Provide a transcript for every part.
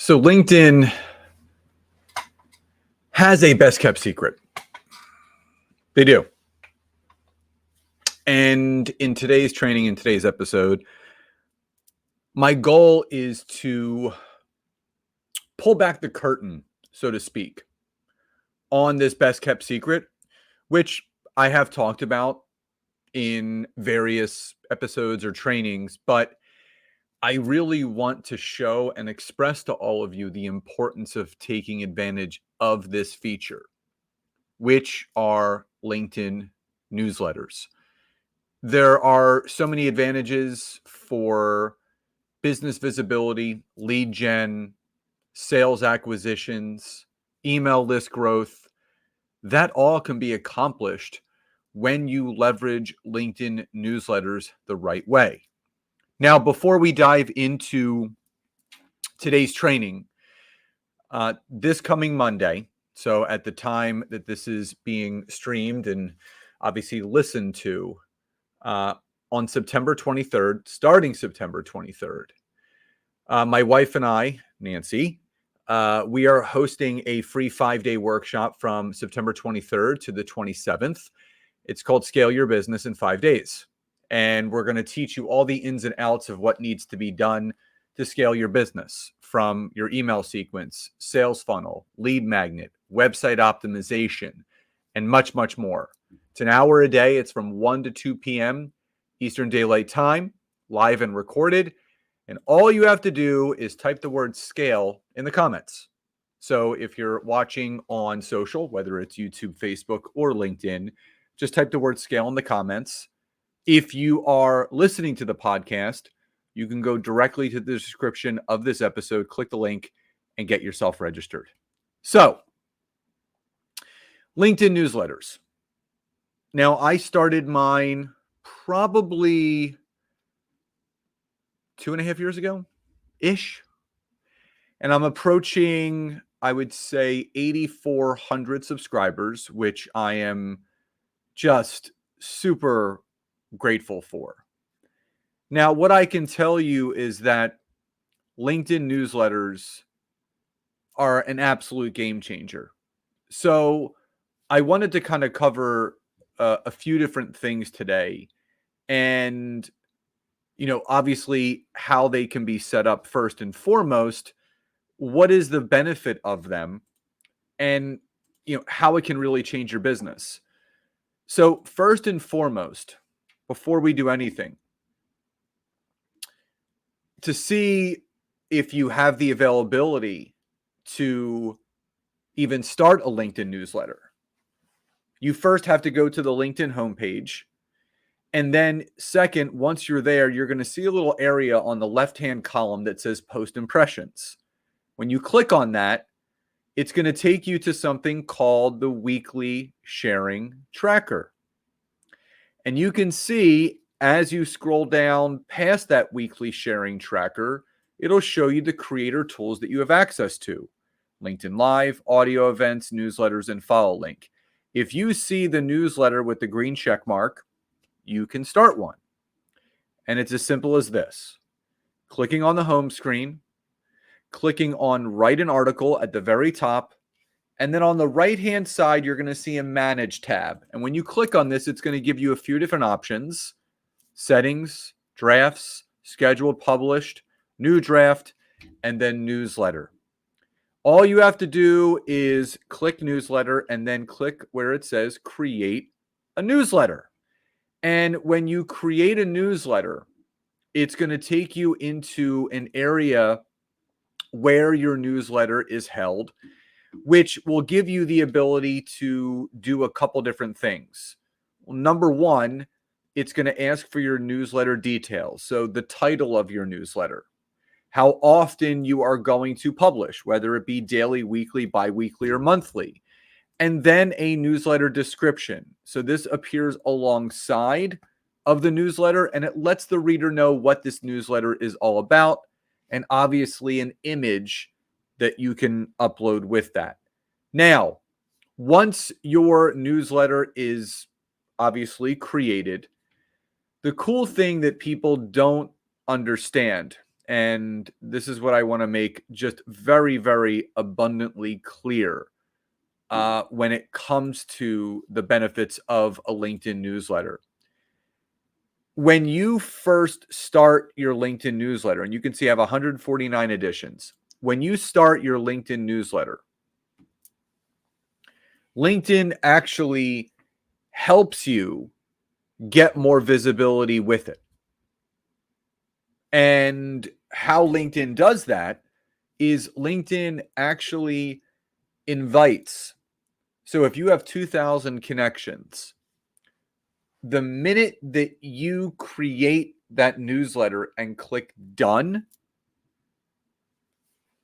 So LinkedIn has a best kept secret. They do. And in today's training, in today's episode, my goal is to pull back the curtain, so to speak, on this best kept secret, which I have talked about in various episodes or trainings, but I really want to show and express to all of you the importance of taking advantage of this feature, which are LinkedIn newsletters. There are so many advantages for business visibility, lead gen, sales acquisitions, email list growth. That all can be accomplished when you leverage LinkedIn newsletters the right way. Now, before we dive into today's training, this coming Monday, so at the time that this is being streamed and obviously listened to, on September 23rd, starting September 23rd, my wife and I, Nancy, we are hosting a free 5-day workshop from September 23rd to the 27th. It's called Scale Your Business in 5 days. And we're going to teach you all the ins and outs of what needs to be done to scale your business, from your email sequence, sales funnel, lead magnet, website optimization, and much, much more. It's an hour a day. It's from 1 to 2 p.m. Eastern Daylight Time, live and recorded. And all you have to do is type the word scale in the comments. So if you're watching on social, whether it's YouTube, Facebook, or LinkedIn, just type the word scale in the comments. If you are listening to the podcast, you can go directly to the description of this episode, click the link, and get yourself registered. So, LinkedIn newsletters. Now, I started mine probably 2.5 years ago-ish. And I'm approaching, I would say, 8,400 subscribers, which I am just super grateful for. Now, what I can tell you is that LinkedIn newsletters are an absolute game changer. So I wanted to kind of cover a few different things today. And, obviously how they can be set up first and foremost. What is the benefit of them? And, how it can really change your business. So first and foremost, before we do anything, to see if you have the availability to even start a LinkedIn newsletter, you first have to go to the LinkedIn homepage. And then second, once you're there, you're going to see a little area on the left-hand column that says post impressions. When you click on that, it's going to take you to something called the weekly sharing tracker. And you can see as you scroll down past that weekly sharing tracker, it'll show you the creator tools that you have access to: LinkedIn Live, audio events, newsletters, and follow link. If you see the newsletter with the green check mark, you can start one. And it's as simple as this: clicking on the home screen, clicking on write an article at the very top, and then on the right-hand side, you're going to see a Manage tab. And when you click on this, it's going to give you a few different options: settings, drafts, scheduled, published, new draft, and then newsletter. All you have to do is click newsletter and then click where it says create a newsletter. And when you create a newsletter, it's going to take you into an area where your newsletter is held, which will give you the ability to do a couple different things. Well, number one, it's going to ask for your newsletter details. So the title of your newsletter, how often you are going to publish, whether it be daily, weekly, bi-weekly, or monthly, and then a newsletter description. So this appears alongside of the newsletter, and it lets the reader know what this newsletter is all about, and obviously an image that you can upload with that. Now, once your newsletter is obviously created, the cool thing that people don't understand, and this is what I want to make just very, very abundantly clear when it comes to the benefits of a LinkedIn newsletter. When you first start your LinkedIn newsletter, and you can see I have 149 editions. When you start your LinkedIn newsletter, LinkedIn actually helps you get more visibility with it. And how LinkedIn does that is LinkedIn actually invites. So if you have 2,000 connections, the minute that you create that newsletter and click done,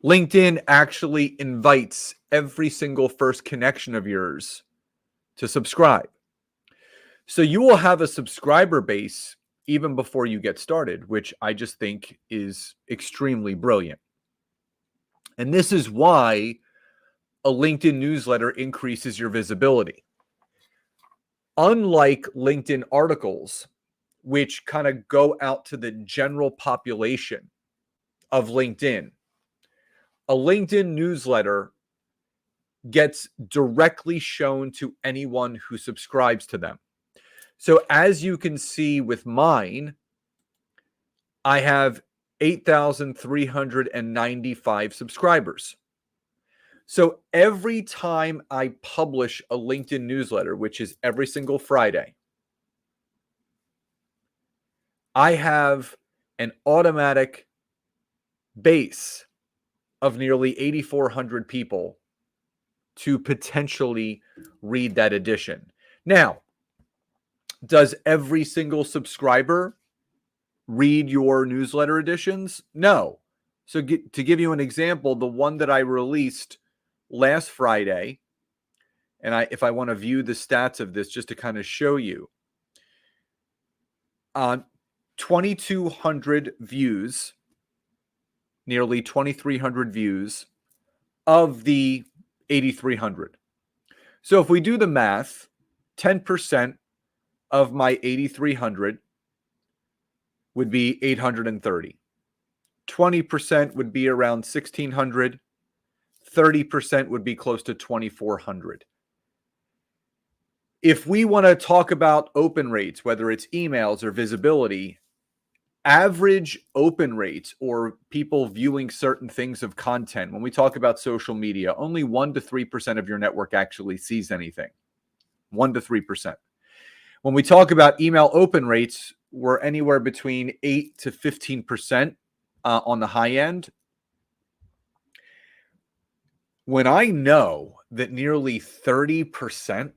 LinkedIn actually invites every single first connection of yours to subscribe. So you will have a subscriber base even before you get started, which I just think is extremely brilliant. And this is why a LinkedIn newsletter increases your visibility. Unlike LinkedIn articles, which kind of go out to the general population of LinkedIn, a LinkedIn newsletter gets directly shown to anyone who subscribes to them. So as you can see with mine, I have 8,395 subscribers. So every time I publish a LinkedIn newsletter, which is every single Friday, I have an automatic base of nearly 8,400 people to potentially read that edition. Now, does every single subscriber read your newsletter editions? No. So to give you an example, the one that I released last Friday, and if I want to view the stats of this just to kind of show you, 2,200 views, nearly 2,300 views of the 8,300. So if we do the math, 10% of my 8,300 would be 830. 20% would be around 1,600. 30% would be close to 2,400. If we want to talk about open rates, whether it's emails or visibility, average open rates or people viewing certain things of content, when we talk about social media, only 1 to 3% of your network actually sees anything. 1 to 3%. When we talk about email open rates, we're anywhere between 8 to 15% on the high end. When I know that nearly 30%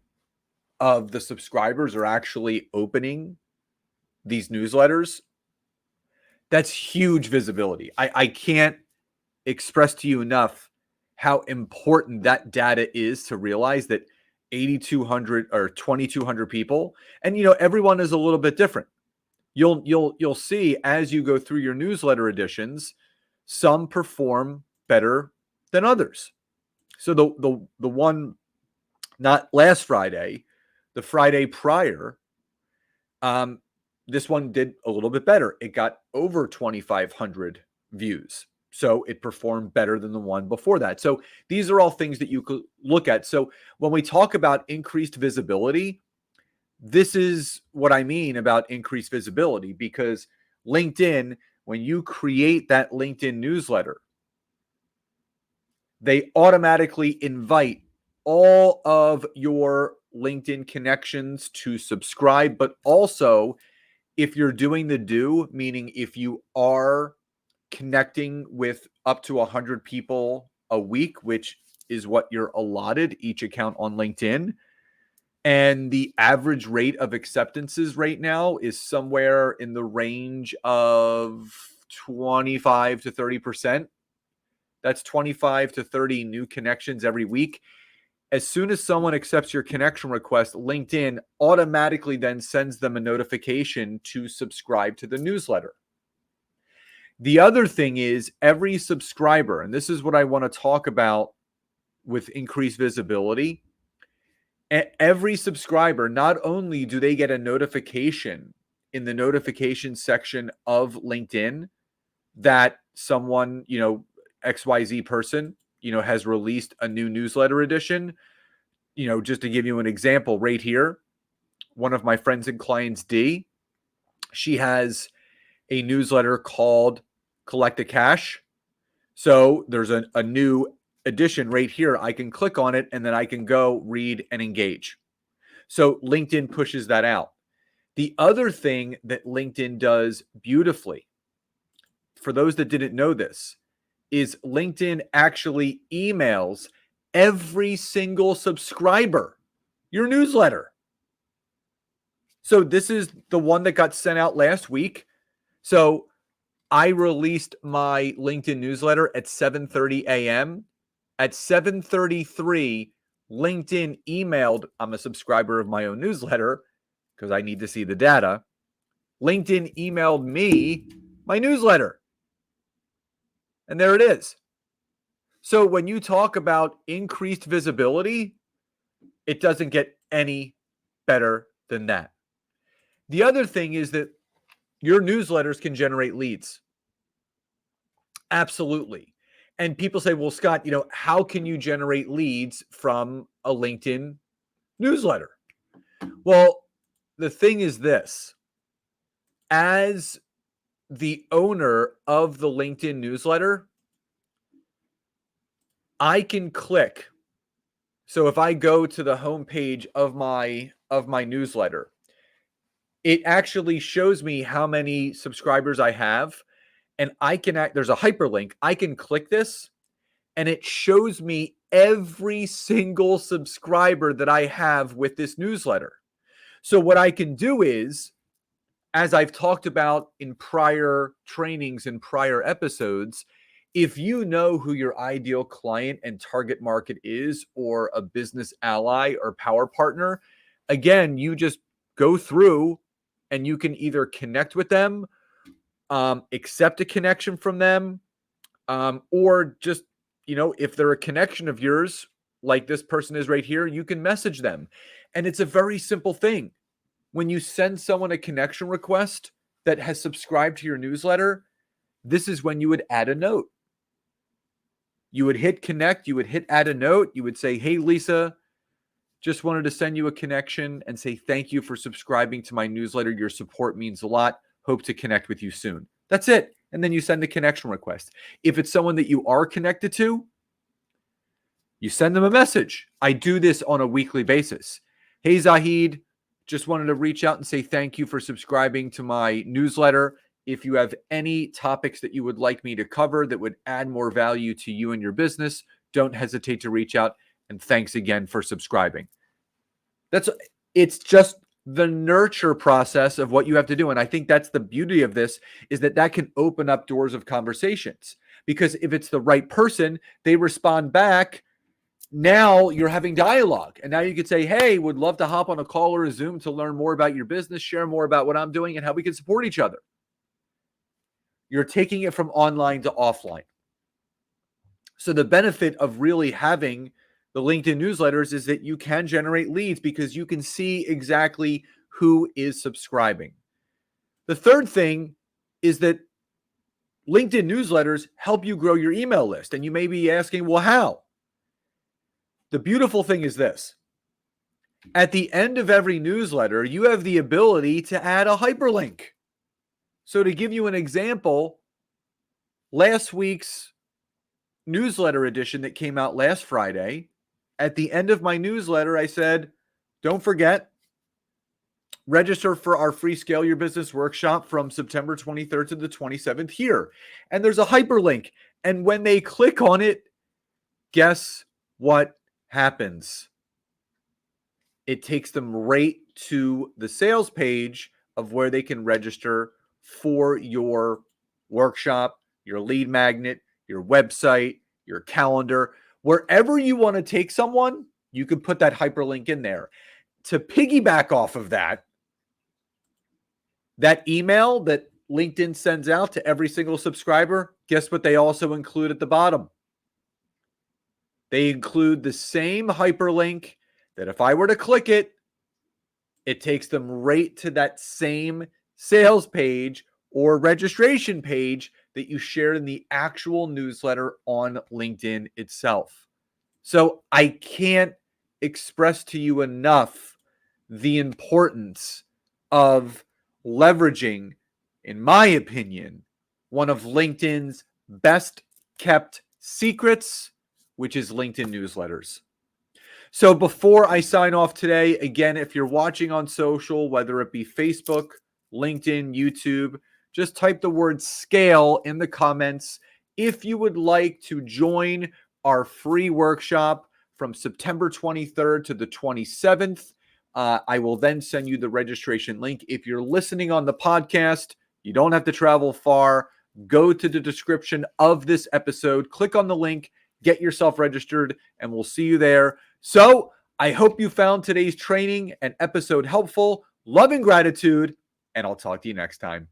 of the subscribers are actually opening these newsletters, that's huge visibility. I can't express to you enough how important that data is to realize that 8,200 or 2,200 people, and everyone is a little bit different. You'll see as you go through your newsletter editions, some perform better than others. So the one, not last Friday, the Friday prior, this one did a little bit better. It got over 2,500 views. So it performed better than the one before that. So these are all things that you could look at. So when we talk about increased visibility, this is what I mean about increased visibility, because LinkedIn, when you create that LinkedIn newsletter, they automatically invite all of your LinkedIn connections to subscribe. But also, if you're doing the do, meaning if you are connecting with up to 100 people a week, which is what you're allotted each account on LinkedIn, and the average rate of acceptances right now is somewhere in the range of 25 to 30%. That's 25 to 30 new connections every week. As soon as someone accepts your connection request, LinkedIn automatically then sends them a notification to subscribe to the newsletter. The other thing is every subscriber, and this is what I want to talk about with increased visibility. Every subscriber, not only do they get a notification in the notification section of LinkedIn that someone, XYZ person, has released a new newsletter edition. Just to give you an example right here, one of my friends and clients, D, she has a newsletter called Collect the Cash. So there's a new edition right here. I can click on it and then I can go read and engage. So LinkedIn pushes that out. The other thing that LinkedIn does beautifully, for those that didn't know this, is LinkedIn actually emails every single subscriber your newsletter. So this is the one that got sent out last week. So I released my LinkedIn newsletter at 7:30 a.m. At 7:33, LinkedIn emailed, I'm a subscriber of my own newsletter because I need to see the data. LinkedIn emailed me my newsletter. And there it is. So when you talk about increased visibility, it doesn't get any better than that. The other thing is that your newsletters can generate leads. Absolutely. And people say, well, Scott, how can you generate leads from a LinkedIn newsletter? Well, the thing is this: as the owner of the LinkedIn newsletter, I can click. So if I go to the homepage of my newsletter, it actually shows me how many subscribers I have, and there's a hyperlink. I can click this and it shows me every single subscriber that I have with this newsletter. So what I can do is, as I've talked about in prior trainings and prior episodes, if you know who your ideal client and target market is, or a business ally or power partner, again, you just go through and you can either connect with them, accept a connection from them, or just, if they're a connection of yours, like this person is right here, you can message them. And it's a very simple thing. When you send someone a connection request that has subscribed to your newsletter, this is when you would add a note. You would hit connect, you would hit add a note, you would say, hey, Lisa, just wanted to send you a connection and say thank you for subscribing to my newsletter. Your support means a lot. Hope to connect with you soon. That's it. And then you send the connection request. If it's someone that you are connected to, you send them a message. I do this on a weekly basis. Hey, Zahid, just wanted to reach out and say thank you for subscribing to my newsletter. If you have any topics that you would like me to cover that would add more value to you and your business, don't hesitate to reach out. And thanks again for subscribing. It's just the nurture process of what you have to do. And I think that's the beauty of this, is that can open up doors of conversations. Because if it's the right person, they respond back. Now you're having dialogue. And now you could say, hey, would love to hop on a call or a Zoom to learn more about your business, share more about what I'm doing and how we can support each other. You're taking it from online to offline. So the benefit of really having the LinkedIn newsletters is that you can generate leads because you can see exactly who is subscribing. The third thing is that LinkedIn newsletters help you grow your email list. And you may be asking, well, how? The beautiful thing is this. At the end of every newsletter, you have the ability to add a hyperlink. So to give you an example, last week's newsletter edition that came out last Friday, at the end of my newsletter, I said, don't forget, register for our free Scale Your Business workshop from September 23rd to the 27th here. And there's a hyperlink. And when they click on it, guess what happens? It takes them right to the sales page of where they can register for your workshop, your lead magnet, your website, your calendar. Wherever you want to take someone, you can put that hyperlink in there. To piggyback off of that email that LinkedIn sends out to every single subscriber, guess what they also include at the bottom? They include the same hyperlink that if I were to click it, it takes them right to that same sales page or registration page that you shared in the actual newsletter on LinkedIn itself. So I can't express to you enough the importance of leveraging, in my opinion, one of LinkedIn's best kept secrets, which is LinkedIn newsletters. So before I sign off today, again, if you're watching on social, whether it be Facebook, LinkedIn, YouTube, just type the word scale in the comments if you would like to join our free workshop from September 23rd to the 27th. I will then send you the registration link. If you're listening on the podcast, you don't have to travel far. Go to the description of this episode, click on the link, get yourself registered, and we'll see you there. So I hope you found today's training and episode helpful. Love and gratitude, and I'll talk to you next time.